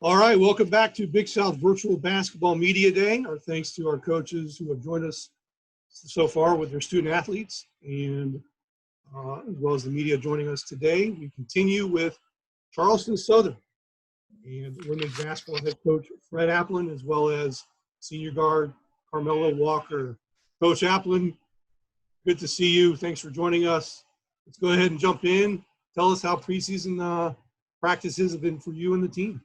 All right, welcome back to Big South Virtual Basketball Media Day. Our thanks to our coaches who have joined us so far with their student athletes, and as well as the media joining us today. We continue with Charleston Southern and women's basketball head coach Fred Applin, as well as senior guard Carmella Walker. Coach Applin, good to see you. Thanks for joining us. Let's go ahead and jump in. Tell us how preseason practices have been for you and the team.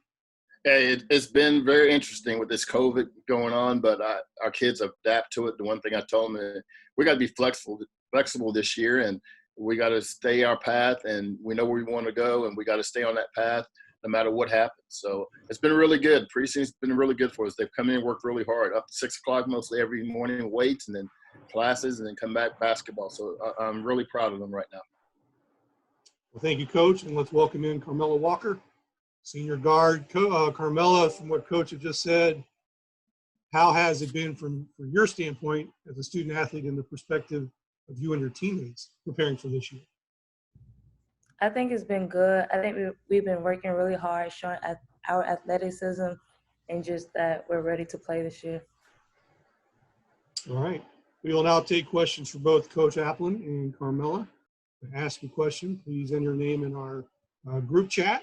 Hey, it's been very interesting with this COVID going on, but our kids adapt to it. The one thing I told them is we got to be flexible this year, and we got to stay our path, and we know where we want to go, and we got to stay on that path no matter what happens. So it's been really good. Preseason's been really good for us. They've come in and worked really hard, up to 6 o'clock mostly every morning, weights, and then classes, and then come back basketball. So I'm really proud of them right now. Well, thank you, Coach, and let's welcome in Carmella Walker. Senior guard, Carmella, from what Coach had just said, how has it been from your standpoint as a student athlete in the perspective of you and your teammates preparing for this year? I think it's been good. I think we've been working really hard, showing our athleticism and just that we're ready to play this year. All right. We will now take questions for both Coach Applin and Carmella. To ask a question, please enter your name in our group chat.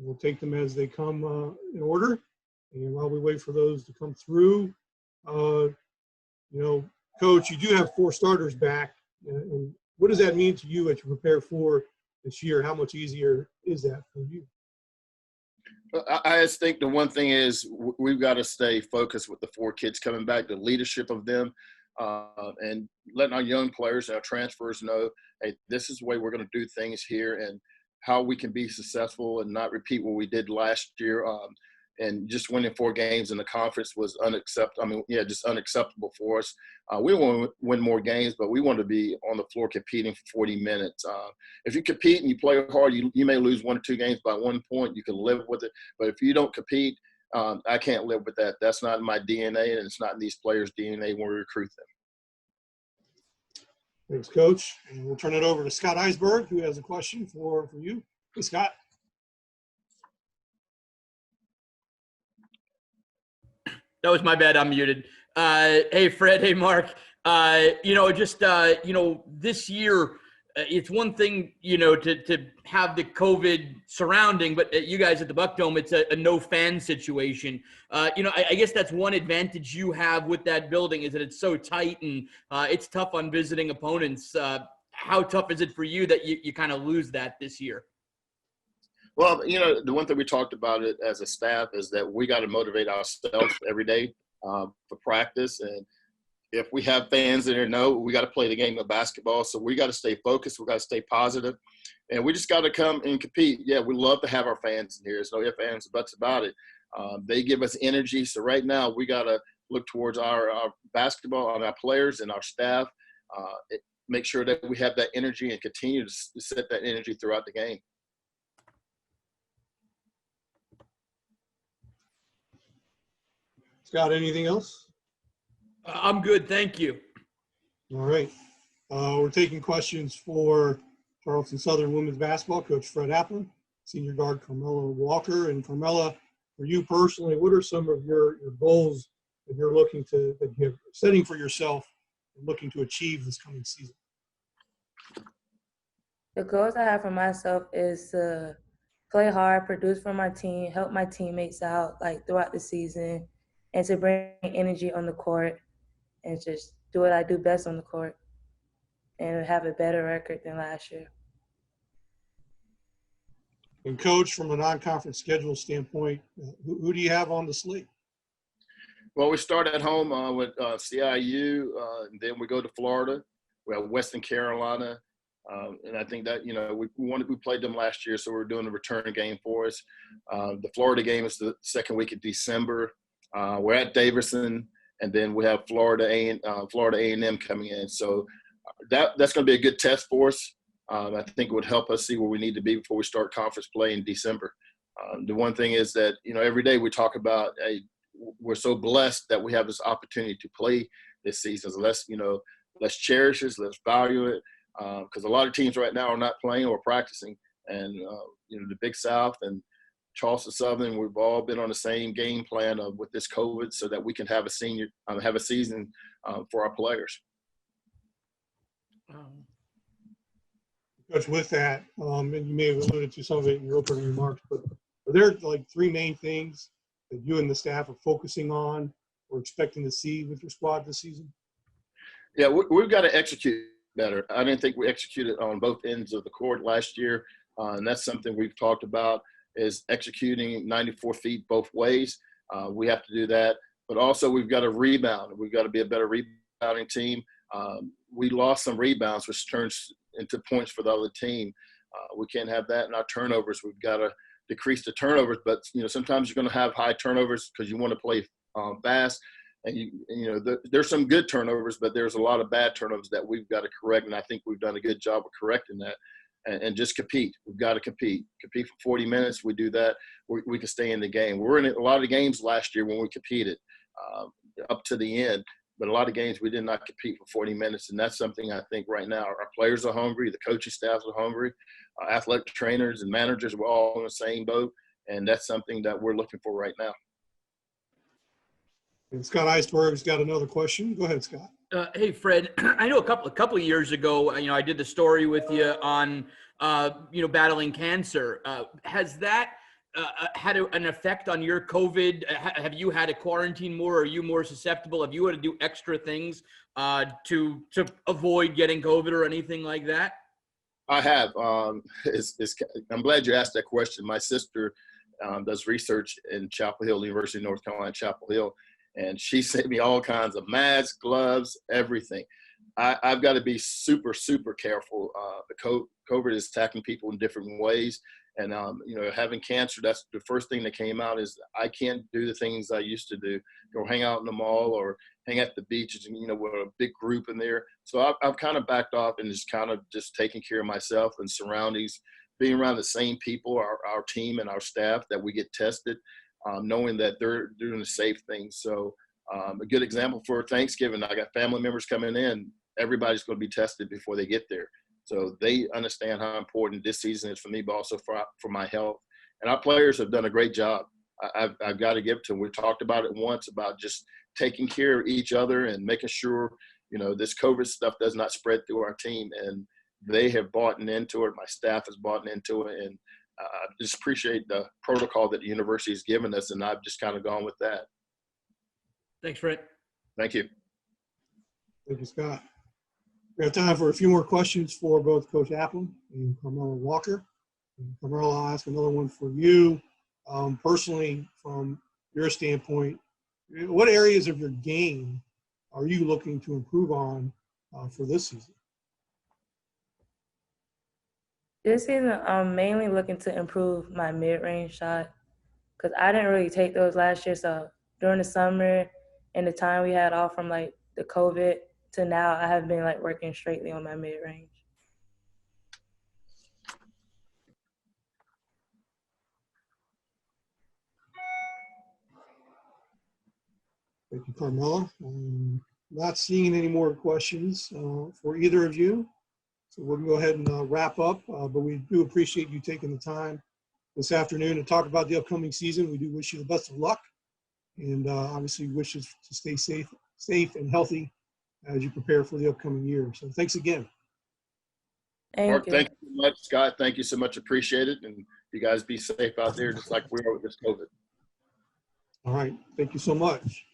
We'll take them as they come in order. And while we wait for those to come through, Coach, you do have 4 starters back. And what does that mean to you as you prepare for this year? How much easier is that for you? I just think the one thing is we've got to stay focused with the 4 kids coming back, the leadership of them, and letting our young players and our transfers know, hey, this is the way we're going to do things here, and how we can be successful and not repeat what we did last year. And just winning 4 games in the conference was unacceptable. Just unacceptable for us. We want to win more games, but we want to be on the floor competing for 40 minutes. If you compete and you play hard, you may lose 1 or 2 games by 1 point. You can live with it. But if you don't compete, I can't live with that. That's not in my DNA, and it's not in these players' DNA when we recruit them. Thanks, Coach. And we'll turn it over to Scott Eisberg, who has a question for you. Hey, Scott. That was my bad. I'm muted. Hey, Fred. Hey, Mark. This year, it's one thing, to have the COVID surrounding, but you guys at the Buck Dome, it's a no fan situation. I guess that's one advantage you have with that building is that it's so tight and it's tough on visiting opponents. How tough is it for you that you kind of lose that this year? Well, the one thing we talked about it as a staff is that we got to motivate ourselves every day for practice. And if we have fans in there, we got to play the game of basketball. So we got to stay focused. We got to stay positive. And we just got to come and compete. Yeah, we love to have our fans in here. There's no ifs, ands, or buts about it. They give us energy. So right now we got to look towards our basketball and our players and our staff, make sure that we have that energy and continue to set that energy throughout the game. Scott, anything else? I'm good. Thank you. All right. We're taking questions for Charleston Southern women's basketball coach Fred Applin, senior guard Carmella Walker. And Carmella, for you personally, what are some of your goals that you're that you're setting for yourself and looking to achieve this coming season? The goals I have for myself is to play hard, produce for my team, help my teammates out throughout the season, and to bring energy on the court and just do what I do best on the court and have a better record than last year. And Coach, from a non-conference schedule standpoint, who do you have on the slate? Well, we start at home with CIU, and then we go to Florida. We have Western Carolina, and I think that we played them last year, so we're doing a return game for us. The Florida game is the second week of December. We're at Davidson, and then we have Florida A&M coming in. So that's going to be a good test for us. I think it would help us see where we need to be before we start conference play in December. The one thing is that, every day we talk about, we're so blessed that we have this opportunity to play this season. So let's cherish it, let's value it, because a lot of teams right now are not playing or practicing. And, the Big South and Charleston Southern, we've all been on the same game plan with this COVID so that we can have a season for our players. Coach, with that, and you may have alluded to some of it in your opening remarks, but are there like three main things that you and the staff are focusing on or expecting to see with your squad this season? Yeah, we've got to execute better. I didn't think we executed on both ends of the court last year, and that's something we've talked about is executing 94 feet both ways. We have to do that, but also we've got to rebound. We've got to be a better rebounding team. We lost some rebounds, which turns into points for the other team. We can't have that in our turnovers. We've got to decrease the turnovers, but sometimes you're going to have high turnovers because you want to play fast. And there's some good turnovers, but there's a lot of bad turnovers that we've got to correct. And I think we've done a good job of correcting that. And just compete. We've got to compete for 40 minutes. We do that, we can stay in the game. We're in a lot of games last year when we competed up to the end, but a lot of games we did not compete for 40 minutes. And that's something I think right now our players are hungry, the coaching staffs are hungry, athletic trainers and managers, we're all in the same boat. And that's something that we're looking for right now. And Scott Eisberg's got another question. Go ahead, Scott. Hey, Fred, I know a couple of years ago, I did the story with you on, battling cancer. Has that had an effect on your COVID? Have you had to quarantine more? Are you more susceptible? Have you had to do extra things to avoid getting COVID or anything like that? I have. I'm glad you asked that question. My sister does research in Chapel Hill, University of North Carolina, Chapel Hill. And she sent me all kinds of masks, gloves, everything. I've got to be super, super careful. The COVID is attacking people in different ways. And, having cancer, that's the first thing that came out is I can't do the things I used to do, go hang out in the mall or hang at the beaches, with a big group in there. So I've kind of backed off and just taking care of myself and surroundings, being around the same people, our team and our staff that we get tested. Knowing that they're doing the safe things. So a good example for Thanksgiving, I got family members coming in. Everybody's going to be tested before they get there. So they understand how important this season is for me, but also for my health. And our players have done a great job. I've got to give it to them. We talked about it once about just taking care of each other and making sure, this COVID stuff does not spread through our team. And they have bought into it. My staff has bought into it. And I just appreciate the protocol that the university has given us, and I've just kind of gone with that. Thanks, Fred. Thank you. Thank you, Scott. We have time for a few more questions for both Coach Applin and Carmella Walker. And Carmella, I'll ask another one for you. Personally, from your standpoint, what areas of your game are you looking to improve on for this season? This season, I'm mainly looking to improve my mid-range shot because I didn't really take those last year. So during the summer and the time we had off from the COVID to now, I have been working straightly on my mid-range. Thank you, Carmella. Not seeing any more questions for either of you. So we'll go ahead and wrap up, but we do appreciate you taking the time this afternoon to talk about the upcoming season. We do wish you the best of luck and obviously wish you to stay safe and healthy as you prepare for the upcoming year. So thanks again. Thank you. Thank you so much, Scott. Thank you so much. Appreciate it. And you guys be safe out there just like we are with this COVID. All right. Thank you so much.